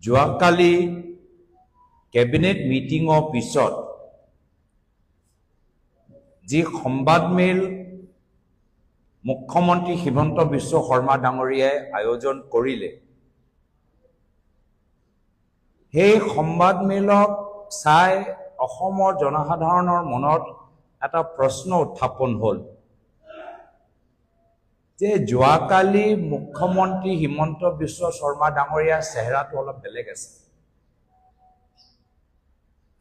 যোৱাকালি কেবিনেট মিটিঙৰ পিছত যি সংবাদমেল মুখ্যমন্ত্ৰী হিমন্ত বিশ্ব শৰ্মা ডাঙৰীয়াই আয়োজন কৰিলে, সেই সংবাদমেলক চাই অসমৰ জনসাধাৰণৰ মনত এটা প্ৰশ্ন উত্থাপন হ'ল যে যোৱাকালি মুখ্যমন্ত্ৰী হিমন্ত বিশ্ব শৰ্মা ডাঙৰীয়াৰ চেহেৰাটো অলপ বেলেগ আছে।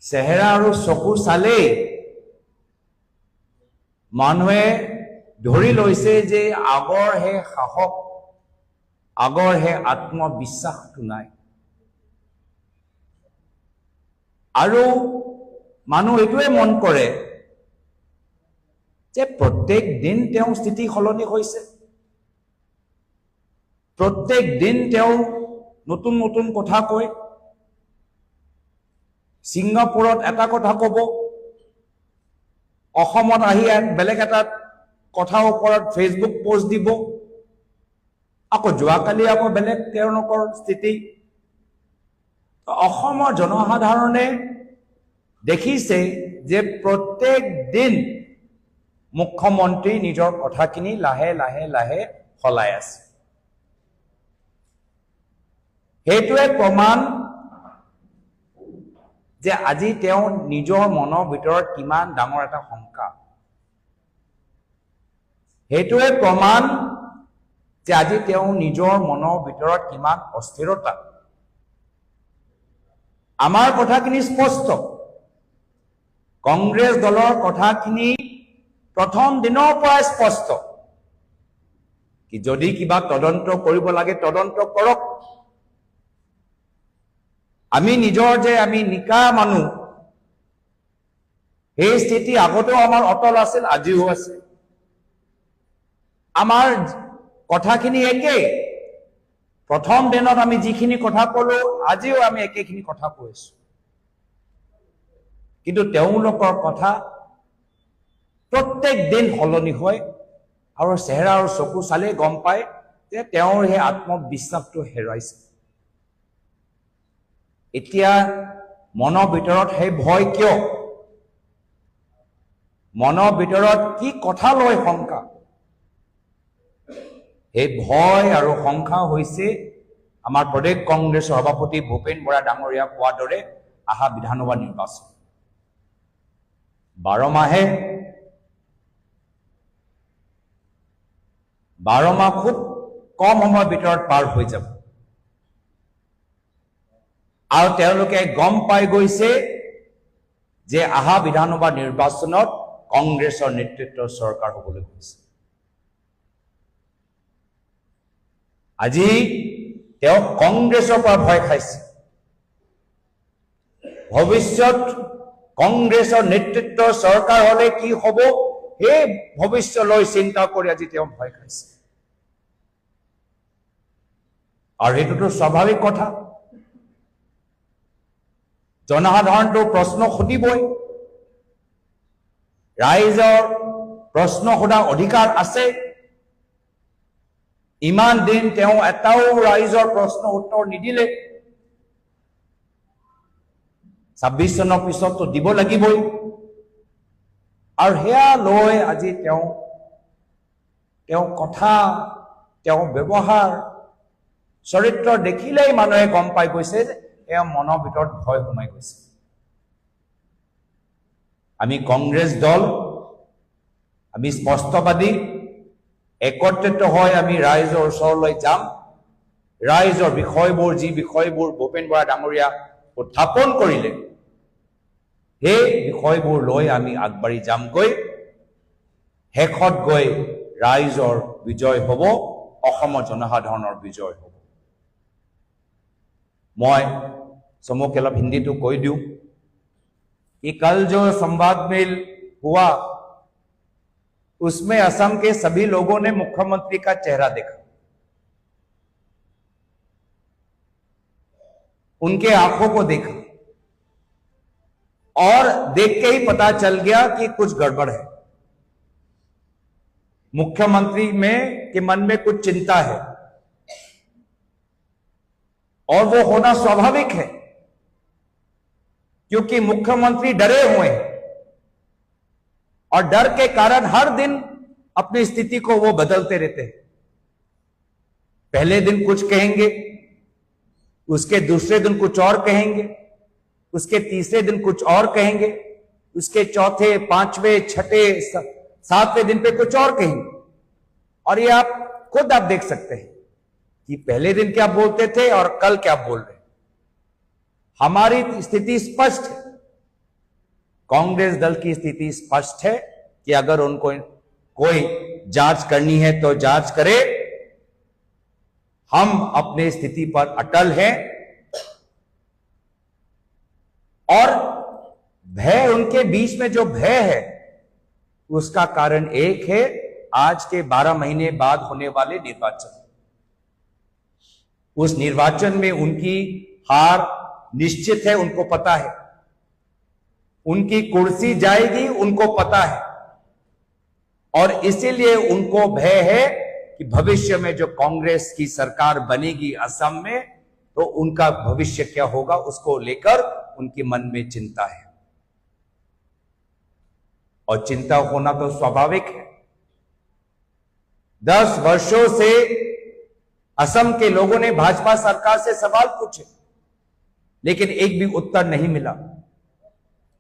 চেহেৰা আৰু চকু চালেই মানুহে ধৰি লৈছে যে আগৰ সেই সাহস, আগৰ সেই আত্মবিশ্বাসটো নাই। আৰু মানুহ এইটোৱে মন কৰে যে প্ৰত্যেক দিন তেওঁৰ স্থিতি সলনি হৈছে, প্ৰত্যেক দিন তেওঁ নতুন নতুন কথা কয়। ছিংগাপুৰত এটা কথা ক'ব, অসমত আহি বেলেগ এটা কথাৰ ওপৰত ফেচবুক পোষ্ট দিব, আকৌ যোৱাকালি আকৌ বেলেগ তেওঁলোকৰ স্থিতি। অসমৰ জনসাধাৰণে দেখিছে যে প্ৰত্যেক দিন মুখ্যমন্ত্ৰী নিজৰ কথাখিনি লাহে লাহে লাহে সলাই আছে। সেইটোৱে প্ৰমাণ যে আজি তেওঁ নিজৰ মনৰ ভিতৰত কিমান ডাঙৰ এটা শংকা। সেইটোৱে প্ৰমাণ যে আজি তেওঁ নিজৰ মনৰ ভিতৰত কিমান অস্থিৰতা। আমাৰ কথাখিনি স্পষ্ট, কংগ্ৰেছ দলৰ কথাখিনি প্ৰথম দিনৰ পৰাই স্পষ্ট কি যদি কিবা তদন্ত কৰিব লাগে তদন্ত কৰক। আমি নিজৰ যে আমি নিকা মানুহ, সেই স্থিতি আগতেও আমাৰ অটল আছিল, আজিও আছে। আমাৰ কথাখিনি একেই। প্ৰথম দিনত আমি যিখিনি কথা ক'লো, আজিও আমি একেখিনি কথা কৈছো। কিন্তু তেওঁলোকৰ কথা প্ৰত্যেক দিন সলনি হয় আৰু চেহেৰা আৰু চকু চালেই গম পায় যে তেওঁৰ সেই আত্মবিশ্বাসটো হেৰাইছে। এতিয়া মনৰ ভিতৰত সেই ভয় কিয়? মনৰ ভিতৰত কি কথা লৈ শংকা? এই ভয় আৰু শংকা হৈছে আমাৰ প্ৰদেশ কংগ্ৰেছৰ সভাপতি ভূপেন বৰা ডাঙৰীয়া কোৱাৰ দৰে অহা বিধানসভা নিৰ্বাচন 12 মাহ খুব কম সময়ৰ ভিতৰত পাৰ হৈ যাব। আৰু তেওঁলোকে গম পাই গৈছে যে অহা বিধানসভা নিৰ্বাচনত কংগ্ৰেছৰ নেতৃত্বৰ চৰকাৰ হ'বলৈ গৈছে। আজি তেওঁ কংগ্ৰেছৰ পৰা ভয় খাইছে। ভৱিষ্যত কংগ্ৰেছৰ নেতৃত্বৰ চৰকাৰ হলে কি হ'ব, সেই ভৱিষ্যতলৈ চিন্তা কৰি আজি তেওঁ ভয় খাইছে। আৰু এইটোতো স্বাভাৱিক কথা। জনসাধাৰণটো প্ৰশ্ন সুধিবই, ৰাইজৰ প্ৰশ্ন সোধাৰ অধিকাৰ আছে। ইমান দিন তেওঁ এটাও ৰাইজৰ প্ৰশ্ন উত্তৰ নিদিলে, 26 চনৰ পিছততো দিব লাগিবই। আৰু সেয়া লৈ আজি তেওঁ কথা, তেওঁ ব্যৱহাৰ, চৰিত্ৰ দেখিলেই মানুহে গম পাই গৈছে যে এয়া মনৰ ভিতৰত ভয় সোমাই গৈছে। আমি কংগ্ৰেছ দল, আমি স্পষ্টবাদী, একত্ৰিত হৈ আমি ৰাইজৰ ওচৰলৈ যাম। ৰাইজৰ বিষয়বোৰ, যি বিষয়বোৰ ভূপেন বৰা ডাঙৰীয়া উত্থাপন কৰিলে, সেই বিষয়বোৰ লৈ আমি আগবাঢ়ি যামগৈ। শেষত গৈ ৰাইজৰ বিজয় হ'ব, অসমৰ জনসাধাৰণৰ বিজয় হ'ব। मैं समूह के लब हिंदी तो कोई दूं कि कल जो संवाद मेल हुआ उसमें असम के सभी लोगों ने मुख्यमंत्री का चेहरा देखा। उनके आंखों को देखा और देख के ही पता चल गया कि कुछ गड़बड़ है। मुख्यमंत्री के मन में कुछ चिंता है और वो होना स्वाभाविक है, क्योंकि मुख्यमंत्री डरे हुए हैं और डर के कारण हर दिन अपनी स्थिति को वो बदलते रहते हैं। पहले दिन कुछ कहेंगे, उसके दूसरे दिन कुछ और कहेंगे, उसके तीसरे दिन कुछ और कहेंगे, उसके चौथे, पांचवें, छठे, सातवें दिन पे कुछ और कहेंगे। और ये आप खुद आप देख सकते हैं कि पहले दिन क्या बोलते थे और कल क्या बोल रहे हैं। हमारी स्थिति स्पष्ट है, कांग्रेस दल की स्थिति स्पष्ट है कि अगर उनको कोई जांच करनी है तो जांच करे। हम अपने स्थिति पर अटल हैं और भय, उनके बीच में जो भय है उसका कारण एक है, आज के 12 महीने बाद होने वाले निर्वाचन। उस निर्वाचन में उनकी हार निश्चित है, उनको पता है। उनकी कुर्सी जाएगी, उनको पता है। और इसीलिए उनको भय है कि भविष्य में जो कांग्रेस की सरकार बनेगी असम में, तो उनका भविष्य क्या होगा, उसको लेकर उनके मन में चिंता है। और चिंता होना तो स्वाभाविक है। 10 वर्षों से असम के लोगों ने भाजपा सरकार से सवाल पूछे, लेकिन एक भी उत्तर नहीं मिला।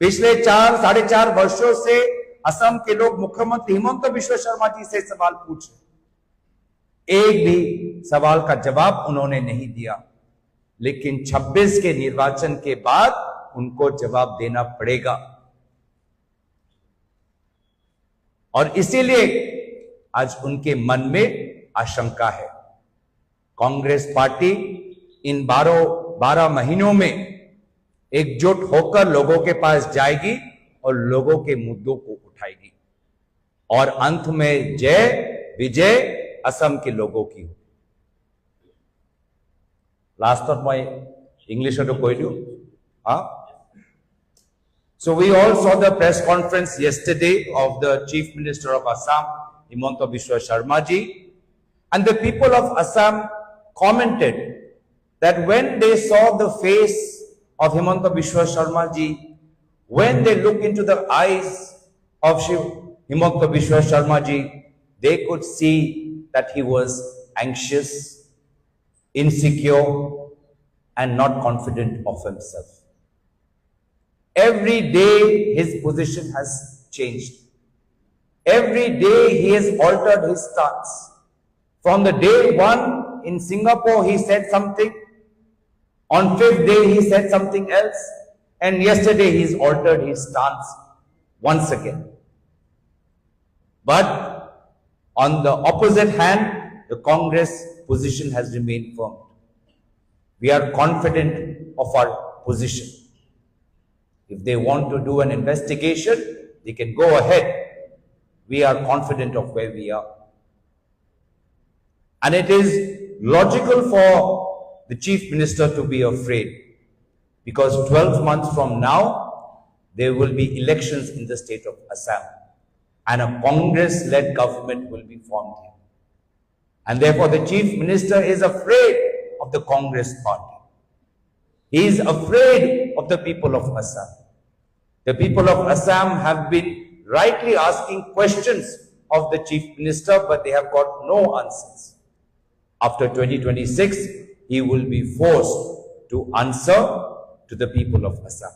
पिछले 4-4.5 वर्षों से असम के लोग मुख्यमंत्री हिमंत बिश्व शर्मा जी से सवाल पूछे, एक भी सवाल का जवाब उन्होंने नहीं दिया। लेकिन 26 के निर्वाचन के बाद उनको जवाब देना पड़ेगा। और इसीलिए आज उनके मन में आशंका है। कांग्रेस पार्टी इन 12 महीनों में एकजुट होकर लोगों के पास जाएगी और लोगों के मुद्दों को उठाएगी, और अंत में विजय असम के लोगों की होगी। लास्ट मैं इंग्लिश तो कोई दियो। So we all saw the press conference yesterday of the Chief Minister of Assam, Himanta Biswa Sharma ji, and the people of Assam commented that when they saw the face of Himanta Biswa Sharma ji, when they looked into the eyes of Himanta Biswa Sharma ji, they could see that he was anxious, insecure, and not confident of himself. Every day his position has changed. Every day he has altered his stance. From the day 1 in Singapore he said something, on 5th day he said something else, and yesterday he's altered his stance once again. But on the opposite hand, the Congress position has remained firm. We are confident of our position. If they want to do an investigation, they can go ahead. We are confident of where we are. And it is logical for the Chief Minister to be afraid, because 12 months from now, there will be elections in the state of Assam, and a Congress-led government will be formed here. And therefore, the Chief Minister is afraid of the Congress party. He is afraid of the people of Assam. The people of Assam have been rightly asking questions of the Chief Minister, but they have got no answers. After 2026, he will be forced to answer to the people of Assam.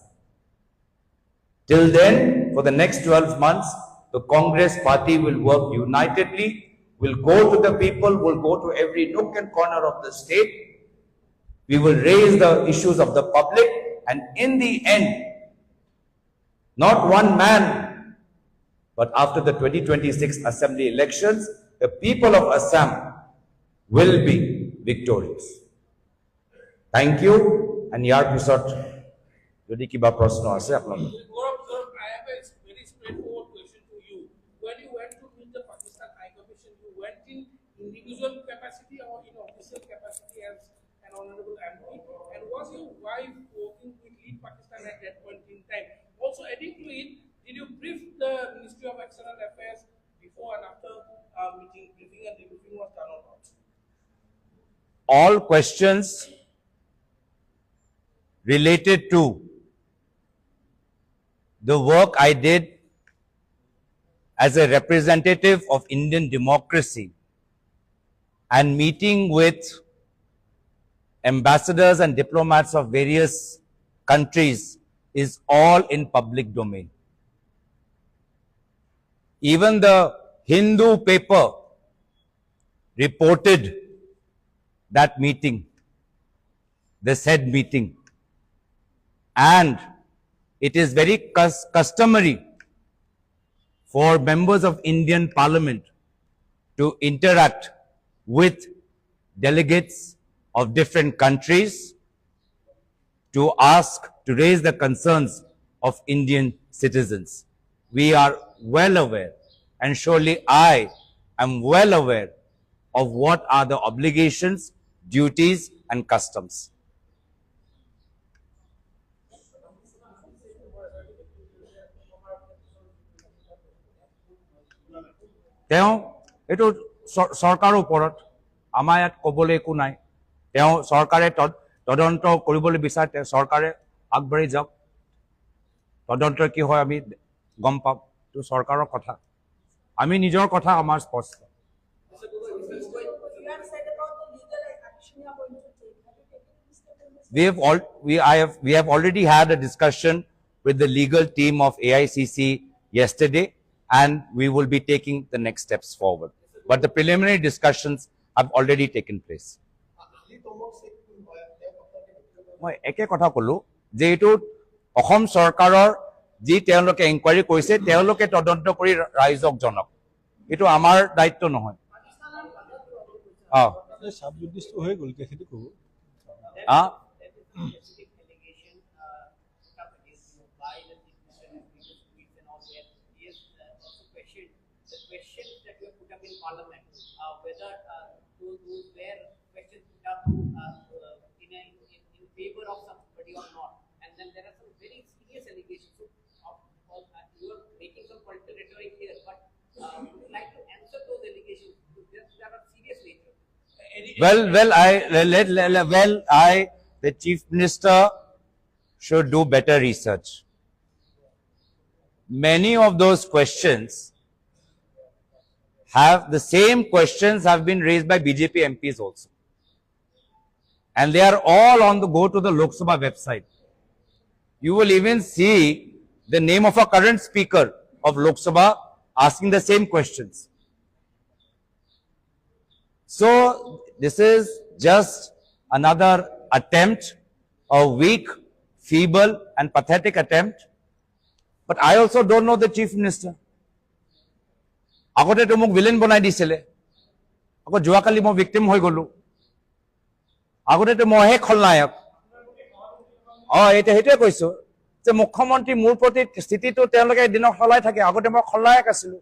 Till then, for the next 12 months, the Congress party will work unitedly, will go to the people, will go to every nook and corner of the state. We will raise the issues of the public, and in the end, not one man, but after the 2026 assembly elections, the people of Assam will be victorious. Thank you. And yaar pisot jodi kiba proshno ase apnar. Gaurav, I have a very straightforward question to you. When you went to meet the Pakistan High Commission, you went in individual capacity or in official capacity as an honorable MP? And was your wife working with Lead Pakistan at that point in time? Also, adding to it, did you brief the Ministry of External Affairs before and after briefing and debriefing was done or not? All questions related to the work I did as a representative of Indian democracy and meeting with ambassadors and diplomats of various countries is all in public domain. Even the Hindu paper reported that meeting, the said meeting. And it is very customary for members of Indian Parliament to interact with delegates of different countries to raise the concerns of Indian citizens. We are well aware, and surely I am well aware of what are the obligations, duties, and customs. তেওঁ এইটো চৰকাৰৰ ওপৰত আমাৰ ইয়াত ক'বলৈ একো নাই তেওঁ চৰকাৰে তদন্ত কৰিবলৈ বিচাৰে চৰকাৰে আগবাঢ়ি যাওক তদন্ত কি হয় আমি গম পাম তো চৰকাৰৰ কথা আমি নিজৰ কথা আমাৰ স্পষ্ট We have already had a discussion with the legal team of AICC yesterday, and we will be taking the next steps forward. But the preliminary discussions have already taken place. মই একে কথা ক'লো যে এইটো অসম চৰকাৰৰ যি তেওঁলোকে ইনকুৱাৰী কৰিছে তেওঁলোকে তদন্ত কৰি ৰাইজক জনক এইটো আমাৰ দায়িত্ব নহয় সাব জুডিছ হৈ গ'ল সেইটো ক'ব Parliament, whether those were questions put up in favor of somebody or not, and then there are some very serious allegations. So, you are making some political rhetoric here, but would you like to answer those allegations? They are serious nature. The Chief Minister should do better research. Many of those questions the same questions have been raised by BJP MPs also. And they are all go to the Lok Sabha website. You will even see the name of a current speaker of Lok Sabha asking the same questions. So, this is just another attempt, a weak, feeble and pathetic attempt. But I also don't know the Chief Minister. আগতে তো মোক villain বনাই দিছিলে আকৌ যোৱাকালি মই victim হৈ গলো আগতে তো মইহে খলনায়ক এটা হেতুৱে কৈছো যে মুখ্যমন্ত্ৰী মোৰ প্ৰতি স্থিতিটো তেওঁলোকে দিনক সলাই থাকে আগতে মই খলনায়ক আছিলো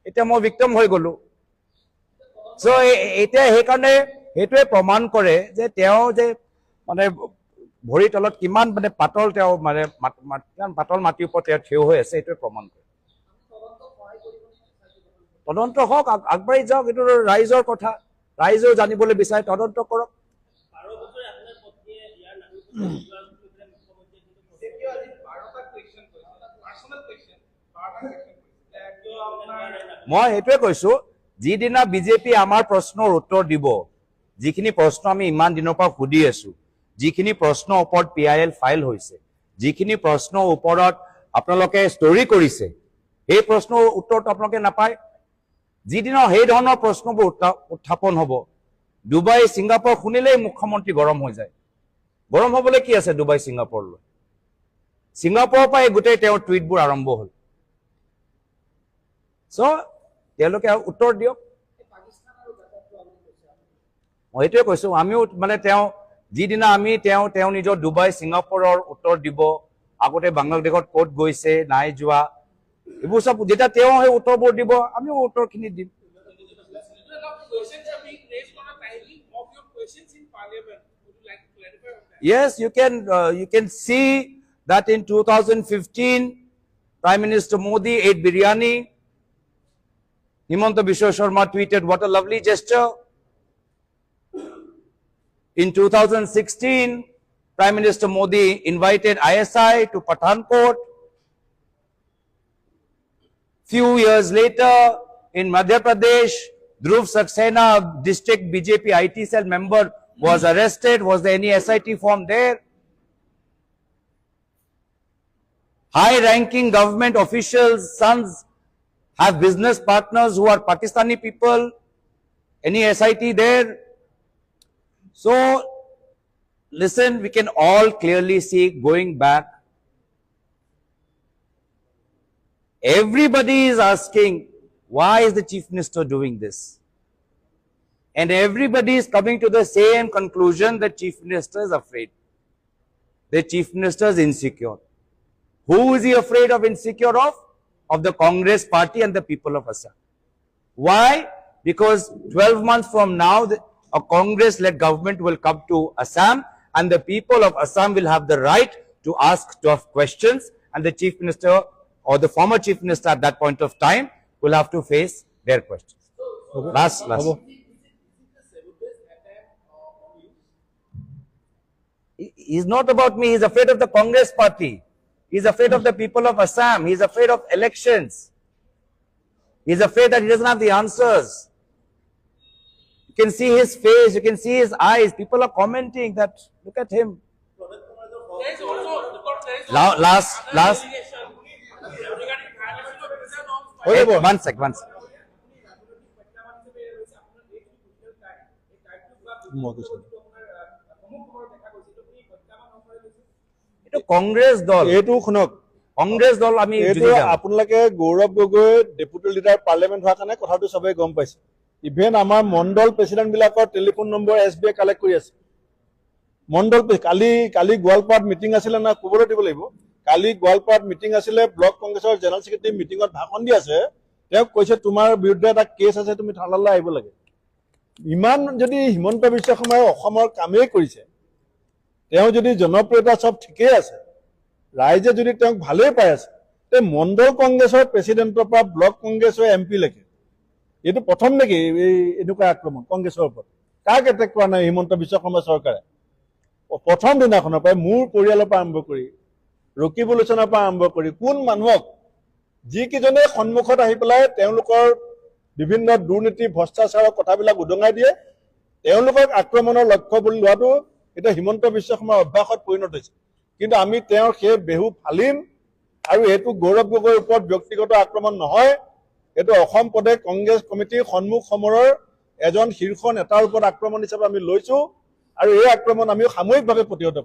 এতিয়া মই ভিক্টিম হৈ গলো সো এটা হেকাৰণে হেতুৱে প্ৰমাণ কৰে যে তেওঁ যে মানে ভৰি তলত কিমান মানে পাতল তেওঁ মানে পাতল মাটিৰ ওপৰত তেওঁ থিয় হৈ আছে এইটোৱে প্ৰমাণ কৰে তদন্ত হোক আগবাঢ়ি যাওক এইটো ৰাইজৰ কথা ৰাইজেও জানিবলৈ বিচাৰে তদন্ত কৰক মই সেইটোৱে কৈছো যিদিনা বিজেপি আমাৰ প্ৰশ্নৰ উত্তৰ দিব যিখিনি প্ৰশ্ন আমি ইমান দিনৰ পৰা সুধি আছো যিখিনি প্ৰশ্নৰ ওপৰত PIL ফাইল হৈছে যিখিনি প্ৰশ্নৰ ওপৰত আপোনালোকে ষ্টৰী কৰিছে এই প্ৰশ্নৰ উত্তৰটো আপোনালোকে নাপায় যিদিনা সেই ধৰণৰ প্ৰশ্নবোৰ উত্থাপন হ'ব ডুবাই সিঙ্গাপুৰ শুনিলেই মুখ্যমন্ত্ৰী গৰম হৈ যায় গৰম হ'বলৈ কি আছে ডুবাই সিঙ্গাপুৰলৈ সিঙ্গাপুৰৰ পৰা গোটেই তেওঁৰ টুইটবোৰ আৰম্ভ হ'ল সো তেওঁলোকে উত্তৰ দিয়ক মই এইটোৱে কৈছো আমিও মানে তেওঁ যিদিনা আমি তেওঁ নিজৰ ডুবাই সিঙ্গাপুৰৰ উত্তৰ দিব আগতে বাংলাদেশত ক'ত গৈছে নাই যোৱা এইবোৰ সব যেটা তেওঁ সেই উত্তৰবোৰ দিব আমিও উত্তৰখিনি দিম Yes, you can see that in 2015 Prime Minister Modi ate biryani. Himanta Biswa Sharma tweeted, what a lovely gesture. In 2016 Prime Minister Modi invited ISI to Pathankot. Few years later, in Madhya Pradesh, Dhruv Saxena, district BJP IT cell member, was arrested. Was there any SIT form there? High-ranking government officials' sons have business partners who are Pakistani people. Any SIT there? So, listen, we can all clearly see going back. Everybody is asking, why is the Chief Minister doing this? And everybody is coming to the same conclusion that Chief Minister is afraid. The Chief Minister is insecure. Who is he afraid of, insecure of? Of the Congress party and the people of Assam. Why? Because 12 months from now, a Congress-led government will come to Assam, and the people of Assam will have the right to ask tough questions, and the Chief Minister or the former Chief Minister at that point of time will have to face their questions. Last. He's not about me. He's afraid of the Congress party. He's afraid of the people of Assam. He's afraid of elections. He's afraid that he doesn't have the answers. You can see his face. You can see his eyes. People are commenting that, look at him. There is also, Last. allegation regarding violation of visa norms by Hey, one sec. মই কৈছো এইটো কংগ্ৰেছ দল এইটো শুনক কংগ্ৰেছ দল আমি এইটো আপোনালোকে Gaurav Gogoi deputy leader parliament হোৱাৰ কাৰণে কথাটো সবেই গম পাইছে ইভেন আমাৰ মণ্ডল প্ৰেচিডেণ্ট বিলাকৰ টেলিফোন নম্বৰ SBI কালেক্ট কৰি আছে মণ্ডল কালি গোৱালপাৰাত মিটিং আছিলে না খবৰটো দিব লাগিব কালি গোৱালপাৰাত মিটিং আছিলে ব্লক কংগ্ৰেছৰ জেনেৰেল সেক্ৰেটাৰী মিটিঙত ভাষণ দি আছে তেওঁ কৈছে তোমাৰ বিৰুদ্ধে এটা কেছ আছে তুমি থানালৈ আহিব লাগে ইমান যদি হিমন্ত বিশ্ব শৰ্মাই অসমৰ কামেই কৰিছে তেওঁ যদি জনপ্ৰিয়তা সব ঠিকই আছে ৰাইজে যদি তেওঁক ভালেই পাই আছে তে মণ্ডল কংগ্ৰেছৰ প্ৰেচিডেণ্টৰ পৰা ব্লক কংগ্ৰেছৰ MP লৈকে এইটো প্ৰথম নেকি এই এনেকুৱা আক্ৰমণ কংগ্ৰেছৰ ওপৰত কাক এটেক কৰা নাই হিমন্ত বিশ্ব শৰ্মা চৰকাৰে প্ৰথম দিনাখনৰ পৰা মোৰ পৰিয়ালৰ পৰা আৰম্ভ কৰি ৰকিব লোচনৰ পৰা আৰম্ভ কৰি কোন মানুহক যিকেইজনে সন্মুখত আহি পেলাই তেওঁলোকৰ বিভিন্ন দুৰ্নীতি ভ্ৰষ্টাচাৰৰ কথাবিলাক উদঙাই দিয়ে তেওঁলোকক আক্ৰমণৰ লক্ষ্য বুলি লোৱাটো এটা হিমন্ত বিশ্ব শৰ্মাৰ অভ্যাসত পৰিণত হৈছে কিন্তু আমি তেওঁৰ সেই বেহু ফালিম আৰু এইটো গৌৰৱ গগৈৰ ওপৰত ব্যক্তিগত আক্ৰমণ নহয় এইটো অসম প্ৰদেশ কংগ্ৰেছ কমিটিৰ সন্মুখ সমৰৰ এজন শীৰ্ষ নেতাৰ ওপৰত আক্ৰমণ হিচাপে আমি লৈছো আৰু এই আক্ৰমণ আমি সামূহিকভাৱে প্ৰতিহত